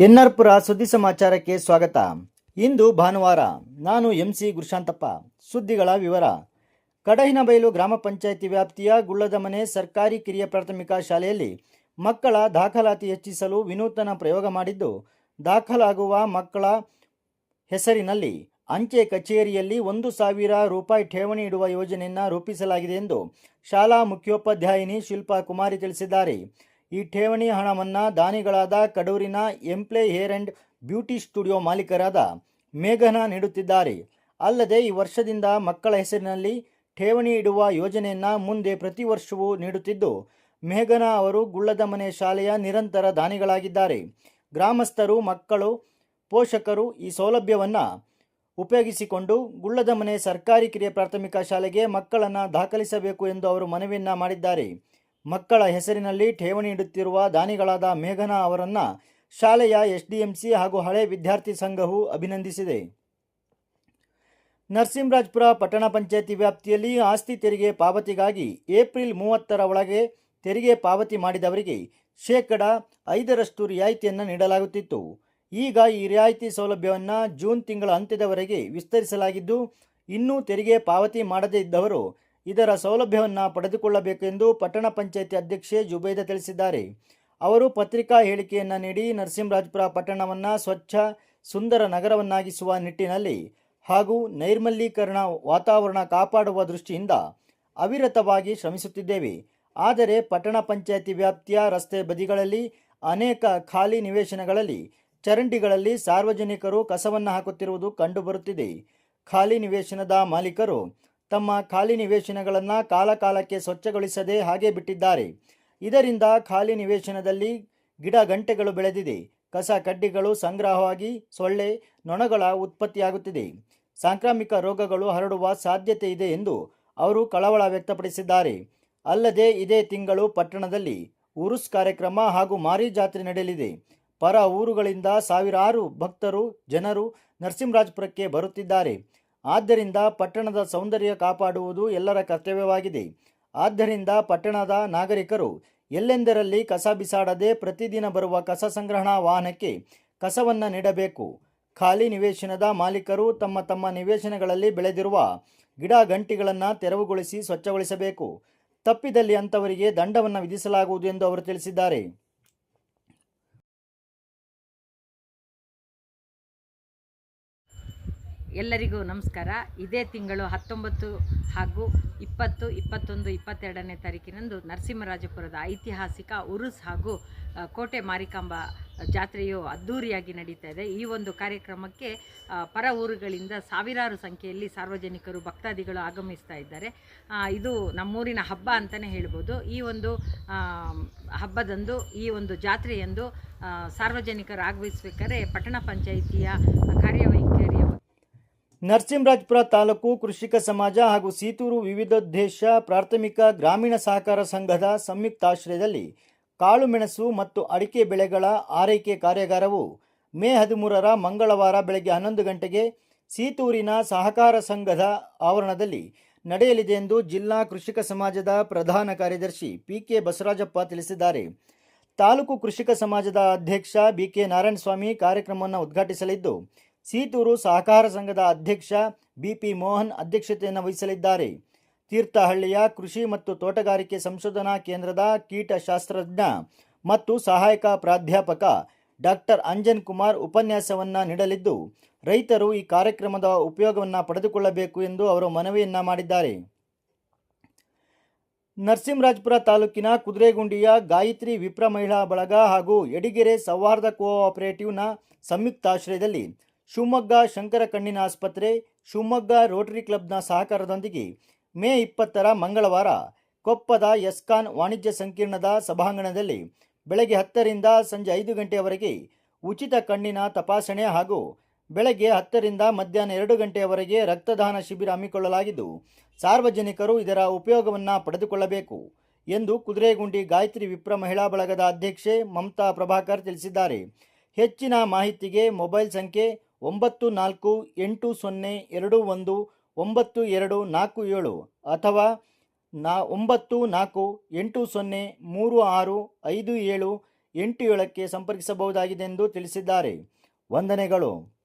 ಎನ್ಆರ್ಪುರ ಸುದ್ದಿ ಸಮಾಚಾರಕ್ಕೆ ಸ್ವಾಗತ. ಇಂದು ಭಾನುವಾರ. ನಾನು ಎಂಸಿ ಗುರುಶಾಂತಪ್ಪ. ಸುದ್ದಿಗಳ ವಿವರ. ಕಡಹಿನಬೈಲು ಗ್ರಾಮ ಪಂಚಾಯಿತಿ ವ್ಯಾಪ್ತಿಯ ಗುಳ್ಳದಮನೆ ಸರ್ಕಾರಿ ಕಿರಿಯ ಪ್ರಾಥಮಿಕ ಶಾಲೆಯಲ್ಲಿ ಮಕ್ಕಳ ದಾಖಲಾತಿ ಹೆಚ್ಚಿಸಲು ವಿನೂತನ ಪ್ರಯೋಗ ಮಾಡಿದ್ದು, ದಾಖಲಾಗುವ ಮಕ್ಕಳ ಹೆಸರಿನಲ್ಲಿ ಅಂಚೆ ಕಚೇರಿಯಲ್ಲಿ 1,000 ರೂಪಾಯಿ ಠೇವಣಿ ಇಡುವ ಯೋಜನೆಯನ್ನು ರೂಪಿಸಲಾಗಿದೆ ಎಂದು ಶಾಲಾ ಮುಖ್ಯೋಪಾಧ್ಯಾಯಿನಿ ಶಿಲ್ಪಾ ಕುಮಾರಿ ತಿಳಿಸಿದ್ದಾರೆ. ಈ ಠೇವಣಿ ಹಣವನ್ನು ದಾನಿಗಳಾದ ಕಡೂರಿನ ಎಂಪ್ಲೆ ಹೇರ್ ಅಂಡ್ ಬ್ಯೂಟಿ ಸ್ಟುಡಿಯೋ ಮಾಲೀಕರಾದ ಮೇಘನಾ ನೀಡುತ್ತಿದ್ದಾರೆ. ಅಲ್ಲದೆ ಈ ವರ್ಷದಿಂದ ಮಕ್ಕಳ ಹೆಸರಿನಲ್ಲಿ ಠೇವಣಿ ಇಡುವ ಯೋಜನೆಯನ್ನು ಮುಂದೆ ಪ್ರತಿ ವರ್ಷವೂ ನೀಡುತ್ತಿದ್ದು, ಮೇಘನಾ ಅವರು ಗುಳ್ಳದಮನೆ ಶಾಲೆಯ ನಿರಂತರ ದಾನಿಗಳಾಗಿದ್ದಾರೆ. ಗ್ರಾಮಸ್ಥರು, ಮಕ್ಕಳು, ಪೋಷಕರು ಈ ಸೌಲಭ್ಯವನ್ನು ಉಪಯೋಗಿಸಿಕೊಂಡು ಗುಳ್ಳದಮನೆ ಸರ್ಕಾರಿ ಕಿರಿಯ ಪ್ರಾಥಮಿಕ ಶಾಲೆಗೆ ಮಕ್ಕಳನ್ನು ದಾಖಲಿಸಬೇಕು ಎಂದು ಅವರು ಮನವಿಯನ್ನು ಮಾಡಿದ್ದಾರೆ. ಮಕ್ಕಳ ಹೆಸರಿನಲ್ಲಿ ಠೇವಣಿ ಇಡುತ್ತಿರುವ ದಾನಿಗಳಾದ ಮೇಘನಾ ಅವರನ್ನು ಶಾಲೆಯ ಎಸ್ಡಿಎಂಸಿ ಹಾಗೂ ಹಳೆ ವಿದ್ಯಾರ್ಥಿ ಸಂಘವು ಅಭಿನಂದಿಸಿದೆ. ನರಸಿಂಹರಾಜಪುರ ಪಟ್ಟಣ ಪಂಚಾಯಿತಿ ವ್ಯಾಪ್ತಿಯಲ್ಲಿ ಆಸ್ತಿ ತೆರಿಗೆ ಪಾವತಿಗಾಗಿ ಏಪ್ರಿಲ್ 30ರ ಒಳಗೆ ತೆರಿಗೆ ಪಾವತಿ ಮಾಡಿದವರಿಗೆ ಶೇಕಡಾ 5ರಷ್ಟು ರಿಯಾಯಿತಿಯನ್ನು ನೀಡಲಾಗುತ್ತಿತ್ತು. ಈಗ ಈ ರಿಯಾಯಿತಿ ಸೌಲಭ್ಯವನ್ನು ಜೂನ್ ತಿಂಗಳ ಅಂತ್ಯದವರೆಗೆ ವಿಸ್ತರಿಸಲಾಗಿದ್ದು, ಇನ್ನೂ ತೆರಿಗೆ ಪಾವತಿ ಮಾಡದೇ ಇದ್ದವರು ಇದರ ಸೌಲಭ್ಯವನ್ನು ಪಡೆದುಕೊಳ್ಳಬೇಕು ಎಂದು ಪಟ್ಟಣ ಪಂಚಾಯಿತಿ ಅಧ್ಯಕ್ಷೆ ಜುಬೇದಾ ತಿಳಿಸಿದ್ದಾರೆ. ಅವರು ಪತ್ರಿಕಾ ಹೇಳಿಕೆಯನ್ನು ನೀಡಿ ನರಸಿಂಹರಾಜಪುರ ಪಟ್ಟಣವನ್ನು ಸ್ವಚ್ಛ, ಸುಂದರ ನಗರವನ್ನಾಗಿಸುವ ನಿಟ್ಟಿನಲ್ಲಿ ಹಾಗೂ ನೈರ್ಮಲೀಕರಣ ವಾತಾವರಣ ಕಾಪಾಡುವ ದೃಷ್ಟಿಯಿಂದ ಅವಿರತವಾಗಿ ಶ್ರಮಿಸುತ್ತಿದ್ದೇವೆ. ಆದರೆ ಪಟ್ಟಣ ಪಂಚಾಯಿತಿ ವ್ಯಾಪ್ತಿಯ ರಸ್ತೆ ಬದಿಗಳಲ್ಲಿ ಅನೇಕ ಖಾಲಿ ನಿವೇಶನಗಳಲ್ಲಿ ಚರಂಡಿಗಳಲ್ಲಿ ಸಾರ್ವಜನಿಕರು ಕಸವನ್ನು ಹಾಕುತ್ತಿರುವುದು ಕಂಡುಬರುತ್ತಿದೆ. ಖಾಲಿ ನಿವೇಶನದ ಮಾಲೀಕರು ತಮ್ಮ ಖಾಲಿ ನಿವೇಶನಗಳನ್ನು ಕಾಲಕಾಲಕ್ಕೆ ಸ್ವಚ್ಛಗೊಳಿಸದೆ ಹಾಗೆ ಬಿಟ್ಟಿದ್ದಾರೆ. ಇದರಿಂದ ಖಾಲಿ ನಿವೇಶನದಲ್ಲಿ ಗಿಡ ಗಂಟೆಗಳು ಬೆಳೆದಿದೆ. ಕಸ ಕಡ್ಡಿಗಳು ಸಂಗ್ರಹವಾಗಿ ಸೊಳ್ಳೆ, ನೊಣಗಳ ಉತ್ಪತ್ತಿಯಾಗುತ್ತಿದೆ. ಸಾಂಕ್ರಾಮಿಕ ರೋಗಗಳು ಹರಡುವ ಸಾಧ್ಯತೆ ಇದೆ ಎಂದು ಅವರು ಕಳವಳ ವ್ಯಕ್ತಪಡಿಸಿದ್ದಾರೆ. ಅಲ್ಲದೆ ಇದೇ ತಿಂಗಳು ಪಟ್ಟಣದಲ್ಲಿ ಉರುಸ್ ಕಾರ್ಯಕ್ರಮ ಹಾಗೂ ಮಾರಿ ಜಾತ್ರೆ ನಡೆಯಲಿದೆ. ಪರ ಊರುಗಳಿಂದ ಸಾವಿರಾರು ಭಕ್ತರು, ಜನರು ನರಸಿಂಹರಾಜಪುರಕ್ಕೆ ಬರುತ್ತಿದ್ದಾರೆ. ಆದ್ದರಿಂದ ಪಟ್ಟಣದ ಸೌಂದರ್ಯ ಕಾಪಾಡುವುದು ಎಲ್ಲರ ಕರ್ತವ್ಯವಾಗಿದೆ. ಆದ್ದರಿಂದ ಪಟ್ಟಣದ ನಾಗರಿಕರು ಎಲ್ಲೆಂದರಲ್ಲಿ ಕಸ ಬಿಸಾಡದೆ ಪ್ರತಿದಿನ ಬರುವ ಕಸ ಸಂಗ್ರಹಣಾ ವಾಹನಕ್ಕೆ ಕಸವನ್ನು ನೀಡಬೇಕು. ಖಾಲಿ ನಿವೇಶನದ ಮಾಲೀಕರು ತಮ್ಮ ತಮ್ಮ ನಿವೇಶನಗಳಲ್ಲಿ ಬೆಳೆದಿರುವ ಗಿಡ ಗಂಟಿಗಳನ್ನು ತೆರವುಗೊಳಿಸಿ ಸ್ವಚ್ಛಗೊಳಿಸಬೇಕು. ತಪ್ಪಿದಲ್ಲಿ ಅಂಥವರಿಗೆ ದಂಡವನ್ನು ವಿಧಿಸಲಾಗುವುದು ಎಂದು ಅವರು ತಿಳಿಸಿದ್ದಾರೆ. ಎಲ್ಲರಿಗೂ ನಮಸ್ಕಾರ. ಇದೇ ತಿಂಗಳು 19 ಹಾಗೂ 20, 21, 22ನೇ ತಾರೀಕಿನಂದು ನರಸಿಂಹರಾಜಪುರದ ಐತಿಹಾಸಿಕ ಉರುಸ್ ಹಾಗೂ ಕೋಟೆ ಮಾರಿಕಾಂಬಾ ಜಾತ್ರೆಯು ಅದ್ಧೂರಿಯಾಗಿ ನಡೀತಾ ಇದೆ. ಈ ಒಂದು ಕಾರ್ಯಕ್ರಮಕ್ಕೆ ಪರ ಊರುಗಳಿಂದ ಸಾವಿರಾರು ಸಂಖ್ಯೆಯಲ್ಲಿ ಸಾರ್ವಜನಿಕರು, ಭಕ್ತಾದಿಗಳು ಆಗಮಿಸ್ತಾ ಇದ್ದಾರೆ. ಇದು ನಮ್ಮೂರಿನ ಹಬ್ಬ ಅಂತಲೇ ಹೇಳ್ಬೋದು. ಈ ಒಂದು ಹಬ್ಬದಂದು, ಈ ಒಂದು ಜಾತ್ರೆಯಂದು ಸಾರ್ವಜನಿಕರು ಆಗಮಿಸಬೇಕಾದ್ರೆ ಪಟ್ಟಣ ಪಂಚಾಯಿತಿಯ ಕಾರ್ಯವೈಖರಿಯ ನರಸಿಂಹರಾಜಪುರ ತಾಲೂಕು ಕೃಷಿಕ ಸಮಾಜ ಹಾಗೂ ಸೀತೂರು ವಿವಿಧೋದ್ದೇಶ ಪ್ರಾಥಮಿಕ ಗ್ರಾಮೀಣ ಸಹಕಾರ ಸಂಘದ ಸಂಯುಕ್ತಾಶ್ರಯದಲ್ಲಿ ಕಾಳುಮೆಣಸು ಮತ್ತು ಅಡಿಕೆ ಬೆಳೆಗಳ ಆರೈಕೆ ಕಾರ್ಯಾಗಾರವು ಮೇ 13ರ ಮಂಗಳವಾರ ಬೆಳಗ್ಗೆ 11 ಗಂಟೆಗೆ ಸೀತೂರಿನ ಸಹಕಾರ ಸಂಘದ ಆವರಣದಲ್ಲಿ ನಡೆಯಲಿದೆ ಎಂದು ಜಿಲ್ಲಾ ಕೃಷಿಕ ಸಮಾಜದ ಪ್ರಧಾನ ಕಾರ್ಯದರ್ಶಿ ಪಿಕೆ ಬಸವರಾಜಪ್ಪ ತಿಳಿಸಿದ್ದಾರೆ. ತಾಲೂಕು ಕೃಷಿಕ ಸಮಾಜದ ಅಧ್ಯಕ್ಷ ಬಿಕೆ ನಾರಾಯಣಸ್ವಾಮಿ ಕಾರ್ಯಕ್ರಮವನ್ನು ಉದ್ಘಾಟಿಸಲಿದ್ದು, ಸೀತೂರು ಸಹಕಾರ ಸಂಘದ ಅಧ್ಯಕ್ಷ ಬಿಪಿ ಮೋಹನ್ ಅಧ್ಯಕ್ಷತೆಯನ್ನು ವಹಿಸಲಿದ್ದಾರೆ. ತೀರ್ಥಹಳ್ಳಿಯ ಕೃಷಿ ಮತ್ತು ತೋಟಗಾರಿಕೆ ಸಂಶೋಧನಾ ಕೇಂದ್ರದ ಕೀಟಶಾಸ್ತ್ರಜ್ಞ ಮತ್ತು ಸಹಾಯಕ ಪ್ರಾಧ್ಯಾಪಕ ಡಾಕ್ಟರ್ ಅಂಜನ್ ಕುಮಾರ್ ಉಪನ್ಯಾಸವನ್ನು ನೀಡಲಿದ್ದು, ರೈತರು ಈ ಕಾರ್ಯಕ್ರಮದ ಉಪಯೋಗವನ್ನು ಪಡೆದುಕೊಳ್ಳಬೇಕು ಎಂದು ಅವರು ಮನವಿಯನ್ನ ಮಾಡಿದ್ದಾರೆ. ನರಸಿಂಹರಾಜಪುರ ತಾಲೂಕಿನ ಕುದುರೆಗುಂಡಿಯ ಗಾಯತ್ರಿ ವಿಪ್ರ ಮಹಿಳಾ ಬಳಗ ಹಾಗೂ ಯಡಿಗೆರೆ ಸೌಹಾರ್ದ ಕೋಆಪರೇಟಿವ್ನ ಸಂಯುಕ್ತಾಶ್ರಯದಲ್ಲಿ ಶಿವಮೊಗ್ಗ ಶಂಕರ ಕಣ್ಣಿನ ಆಸ್ಪತ್ರೆ, ಶಿವಮೊಗ್ಗ ರೋಟರಿ ಕ್ಲಬ್ನ ಸಹಕಾರದೊಂದಿಗೆ ಮೇ 20ರ ಮಂಗಳವಾರ ಕೊಪ್ಪದ ಎಸ್ಕಾನ್ ವಾಣಿಜ್ಯ ಸಂಕೀರ್ಣದ ಸಭಾಂಗಣದಲ್ಲಿ ಬೆಳಗ್ಗೆ 10ರಿಂದ ಸಂಜೆ 5 ಗಂಟೆಯವರೆಗೆ ಉಚಿತ ಕಣ್ಣಿನ ತಪಾಸಣೆ ಹಾಗೂ ಬೆಳಗ್ಗೆ 10ರಿಂದ ಮಧ್ಯಾಹ್ನ 2 ಗಂಟೆಯವರೆಗೆ ರಕ್ತದಾನ ಶಿಬಿರ ಹಮ್ಮಿಕೊಳ್ಳಲಾಗಿದ್ದು, ಸಾರ್ವಜನಿಕರು ಇದರ ಉಪಯೋಗವನ್ನು ಪಡೆದುಕೊಳ್ಳಬೇಕು ಎಂದು ಕುದುರೆಗುಂಡಿ ಗಾಯತ್ರಿ ವಿಪ್ರ ಮಹಿಳಾ ಬಳಗದ ಅಧ್ಯಕ್ಷೆ ಮಮತಾ ಪ್ರಭಾಕರ್ ತಿಳಿಸಿದ್ದಾರೆ. ಹೆಚ್ಚಿನ ಮಾಹಿತಿಗೆ ಮೊಬೈಲ್ ಸಂಖ್ಯೆ 9480219247 ಅಥವಾ 94803657 87 ಸಂಪರ್ಕಿಸಬಹುದಾಗಿದೆ ಎಂದು ತಿಳಿಸಿದ್ದಾರೆ. ವಂದನೆಗಳು.